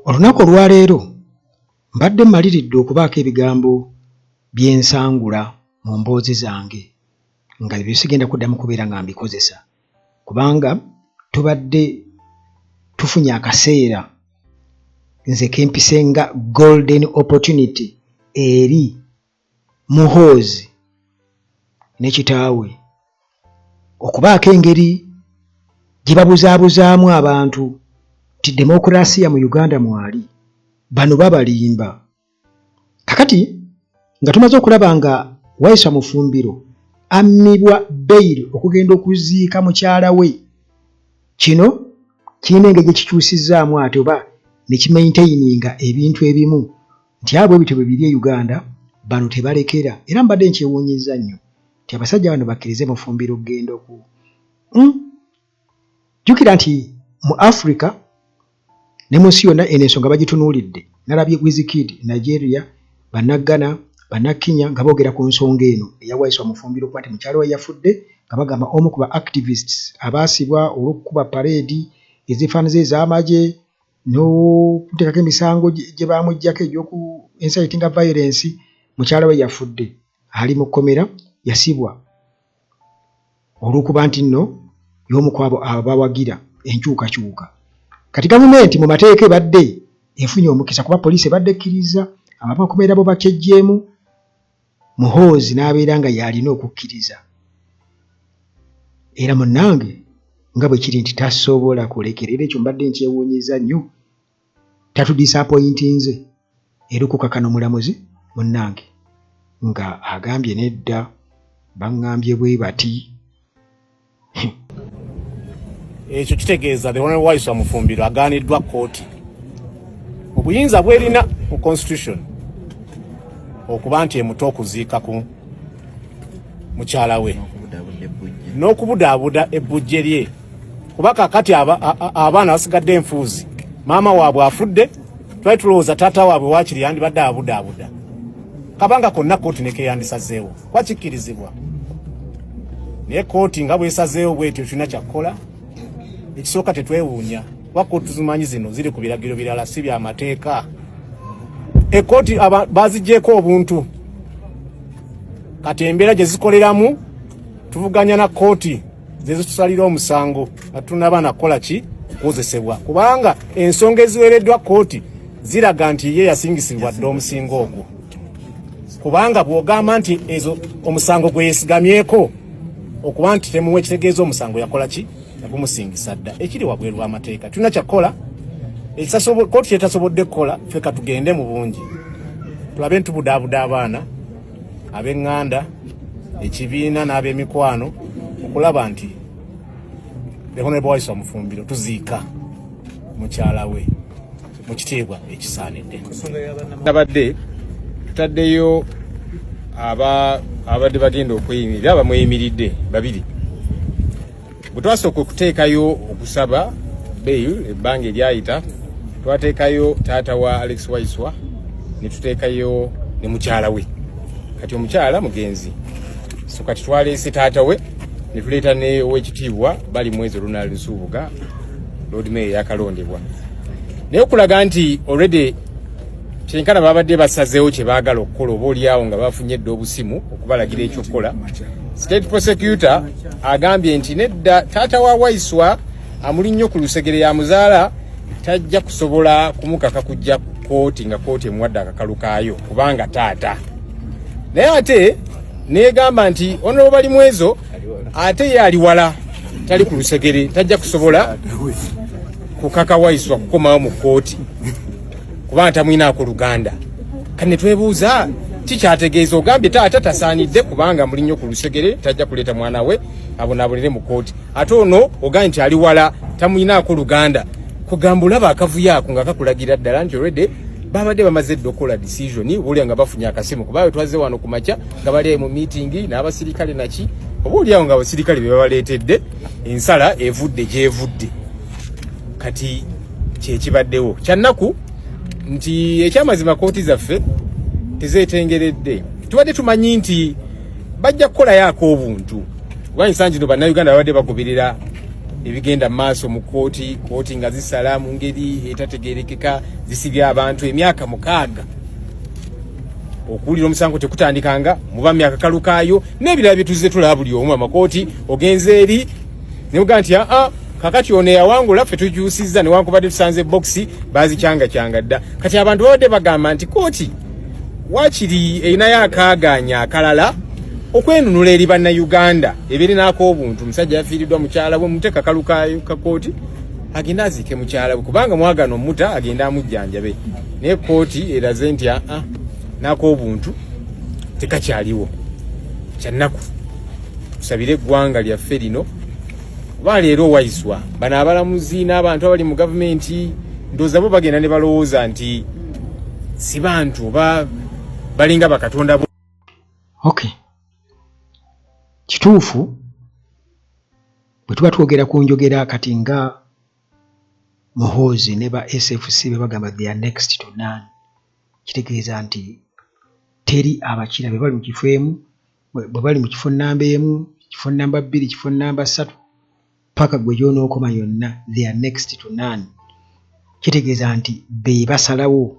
Olunaku olwaleero mbadde mmaliridde okubaako ebigambo byensangula mu mboozi zange nga byo sigenda kuddamu kubeera nga mbikozesa kubanga tubadde tufunye akaseera nze kempise nga golden opportunity eri Muhoozi ne kitaawe okubaako engeri gye babuzaabuzaamu abantu ti demokurasiya mu Uganda mwali bano babalimba. Kakati nga tumaze okulaba nga Waisa Mufumbiro ammibwa beyiri okugenda okuziika mukyala we, kino kirina engeri gye kikyusizaamu ate oba ne kimaintaininga ebintu ebimu nti abo ebyo bwe biri e Uganda bano tebalekera. Era mbadde nkyewuunyizza nnyo nti abasajja bano bakkirize Mufumbiro okugenda oku jjukira nti mu Africa ne mu nsi yonna eno ensonga bagitunuulidde. Nalabye Wizkid Nigeria, Bannagana, Bannakenya nga boogera ku nsonga eno eya Waisa Mufumbiro kuba nti mukyalo we yafudde nga bagamba omu ku ba activists abaasibwa olw'okukuba pareedi ezifaananiza ez'amagye n'okuteekako emisango gye baamuggyako egy'oku inciting violence. Mukyala we yafudde ali mu kkomera, yasibwa olw'okuba nti nno y'omu ku abo abawagira enkyukakyuka. Kati gavumenti mu mateeka ebadde efunye omukisa kuba poliisi ebadde ekkiriza abakomera bo bakejjeemu, Muhoozi n'abeera nga yalina okukkiriza. Era munnange nga bwe kiri nti tasobola kulekerera, ekyo mbadde nkyewuunyiza nnyo. Tatudisappointinze era okukakana omulamuzi munnange nga agambye nedda baŋŋambye bwe bati. Ekyo kitegeeza the Honorable Waisa Mufumbiro agaaniddwa kkooti obuyinza bwerina mu constitution okuba nti emuto okuziika ku mukyala we n'okubudaabuda ebbujje lye kuba kakati abaana basigadde enfuuzi, maama waabwe afudde, twali tulowooza taata waabwe waakiri yandibadde abudaabuda. Kabanga konna kkooti ne keeyandisazeewo kuba kikkirizibwa, naye kkooti nga bwesazeewo bwetyo tulina kyakukola. Ekisooka tetwewuunya kuba kkooti tuzimanyi zino ziri ku biragiro birala si byamateeka. Ekkooti bazigyeko obuntu, kati embeera gye zikoleramu tuvuganya na kkooti zezitusalira omusango nga tunaba nakola ki kukozesebwa, kubanga ensonga eziweereddwa kkooti ziraga nti ye yasingisibwa dde omusingo ogwo. Kubanga bw'ogamba nti ezo omusango gwe yesigamyeko okuba nti temuwa ekitegeeza omusango yakola ki yagumusingisa dda, ekiri wabweru w'amateeka. Tulina kyakukola kkooti kyetasobodde kukola, ffe katugende mu bungi tulabe ntubudaabuda abaana ab'eŋŋanda, ekibiina n'ab'emikwano okulaba nti the Honorable Waisa Mufumbiro tuziika mukyala we mu kitiibwa ekisaanidde. Abadde tutaddeyo abadde bagenda okweyimirira bamweyimiridde babiri. Bwe twasooka okuteekayo okusaba bail ebbanga eryayita, twateekayo taata wa Alex Waiswa ne tuteekayo ne mukyala we. Kati omukyala mugenzi, so kati twaleese taata we ne tuleeta ne ow'ekitiibwa bali mwezi Ronald Nsubuga Lord Mayor yakalondebwa. Naye okulaga nti already kyenkana babadde basazeewo kye baagala okukola, oba oliawo nga bafunye edda obusimu okubalagira ekyokukola. State prosecutor agambye nti nedda taata wa Waiswa amuli nnyo ku lusegere ya muzaala tajja kusobola kumukaka kujja kkooti nga kkooti emuwadde akakalu kaayo kubanga taata. Naye ate neegamba nti ono bali mwezo ate ye ali wala tali ku lusegere tajja kusobola kukaka Waiswa kukomawo mu kkooti kubanga tamwinaako Luganda. Kane twebuuza kikyategeeza ogambye taata tasaanidde kubanga muli nnyo ku lusegere tajja kuleeta mwana we abonaabonere mu kkooti, ate ono ogambye nti ali wala tamwinaako Luganda. Kugamba olaba akavuyo ako nga kakulagira ddala nti already babadde bamaze dde okukola decision obuulya nga bafunye akasimu kuba bwe twaze wano ku makya nga bali mu meeting n'abasirikale naki, obuulyawo nga abasirikale be babaleetedde ensala evudde gyevudde. Kati kyekibaddewo kyannaku nti ekyamazima kkooti zaffe tezeetengeredde. Tubadde tumanyi nti bajja kukolayo ak'obuntu. Kuba ensangi zino bannayuganda babadde bagoberera ebigenda maaso mu kooti nga zisala mu ngeri etategerekeka zisibya abantu emyaka 6 okuwulira omusango tekutandikanga muba myaka kalukaayo n'ebirala bye tuzze tulaba buli omu amakooti ogenze eri ne uga nti kakati ono yawangula ffe tukyusizza newankubadde tusanze boxi bazikyanga dda kati abantu babadde bagamba nti kooti wakiri erinayo akaaganya akalala okwenunula eri bannayuganda ebirinaako obuntu omusajja yafiiriddwa mukyala bwe muteeka kalukaayo ka kooti agenda aziike mukyala bwe kubanga mwagano muta agenda amujjanjabe naye kooti eraze nti naako obuntu tekakyaliwo kyannaku tusabire eggwanga lyaffe lino oba leero Waiswa bano abalamuzi n'abantu abali mu gavumenti ndowooza bo bagenda ne balowooza nti si bantu oba balinga bakatonda bo. Okay, kituufu bwe tuba twogera ku njogera kati nga Muhoozi ne ba SFC be bagamba they are next to none, kitegeeza nti teri abakira be bali mu kifo emu bwe bali mu kifo nnamba emu, kifo nnamba 2, kifo nnamba 3 paka gwe gy'onookoma yonna they are next to none, kitegeeza nti be basalawo.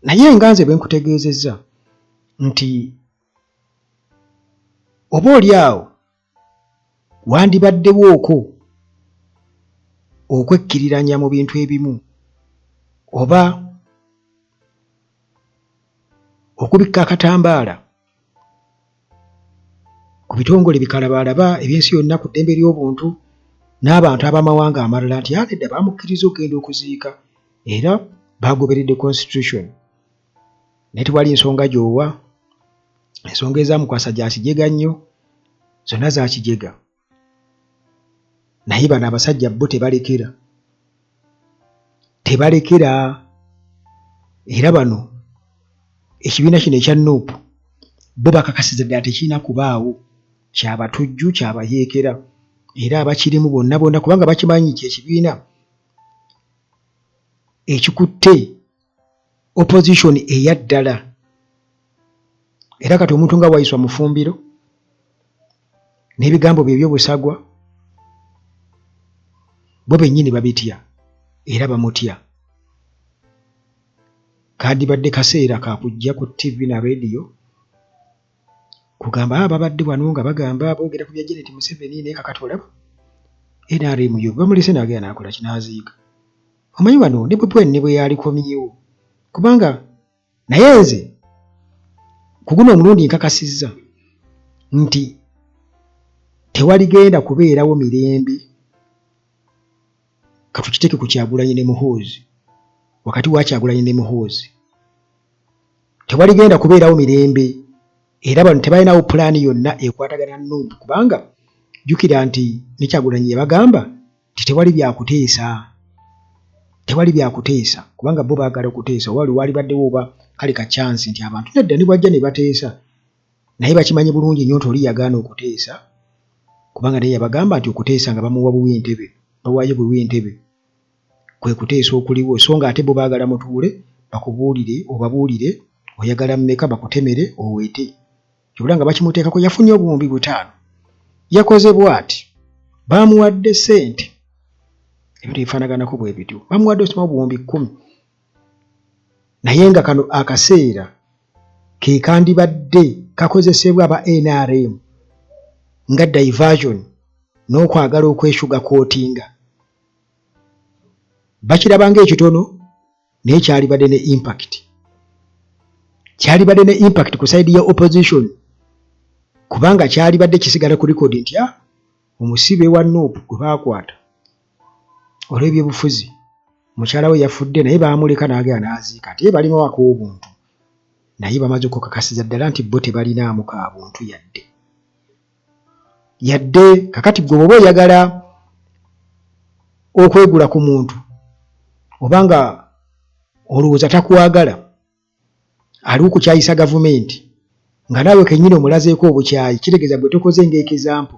Naye nga nze bwe nkutegeezezza nti oba oli awo wandibaddewooko okwekkiriranya mu bintu ebimu oba okubikka akatambaala ku bitongole bikalabalaba ebyensi yonna ku ddembe ly'obuntu n'abantu ab'amawanga amalala nti edda baamukkiriza okugenda okuziika era baagoberedde constitution naye tewali nsonga gy'owa. Ensonga ezaamukwasa gya kijega nnyo, zonna za kijega. Naye bano abasajja bo tebalekera era bano ekibiina kino ekya NUP bo bakakasiza ddala tekirina kubaawo kyabatujju kyabayeekera era abakirimu bonna kubanga bakimanyi nti ekibiina ekikutte opposition eya ddala. Era kati omuntu nga Waiswa Mufumbiro n'ebigambo bye eby'obusagwa bo bennyini babitya era bamutya. Kandibadde kaseera kakujja ku TV na radio kugamba babadde wano nga bagamba boogera ku bya Janet Museveni naye kakati olaba NRM yo bamulese n'agenda n'akola kinaaziika. Omanyi wano ne bwe yalikomyewo kubanga naye nze ku guno omulundi nkakasizza nti tewaligenda kubeerawo mirembe katukiteeke ku Kyagulanyi ne Muhoozi. Wakati wa Kyagulanyi ne Muhoozi tewaligenda kubeerawo mirembe era bano tebalinawo pulaani yonna ekwatagana NUP kubanga jjukira nti ne Kyagulanyi yabagamba nti tewali byakuteesa kubanga bo baagala okuteesa wali baddewo oba kale ka chance nti abantu nedda ne bwajja ne bateesa naye bakimanyi bulungi nnyo nti oli yagaana okuteesa kubanga naye yabagamba nti okuteesa nga bamuwa buwentebe bawaayo buwentebe kwe kuteesa okuliwo so nga ate bo baagala mutuule obabuulire oyagala mmeka bakutemere owete kyobula nga bakimuteekako yafunye obuwumbi 5 yakoze bw'ati baamuwadde ssente ebintu ebifaanaganako bwe bityo bamuwadde obuwumbi 10 naye nga kano akaseera ke kandibadde kakozesebwa aba NRM nga diversion n'okwagala okweshuga kootinga bakirabanga ekitono naye kyalibadde ne impact ku side ya opposition kubanga kyalibadde kisigala ku record nti omusibe wa NUP gwe baakwata olw'ebyobufuzi mukyala we yafudde naye baamuleka n'agenda n'aziika ate balimu ak'obuntu naye bamaze okukakasiza ddala nti bo tebalinaamu ka buntu yadde kakati gwe bw'oba oyagala okwegula ku muntu obanga olowooza takwagala ali okukyayisa gavumenti nga naawe kennyini omulazeeko obukyayi kitegeeza bwe tokoze ng'ekizampo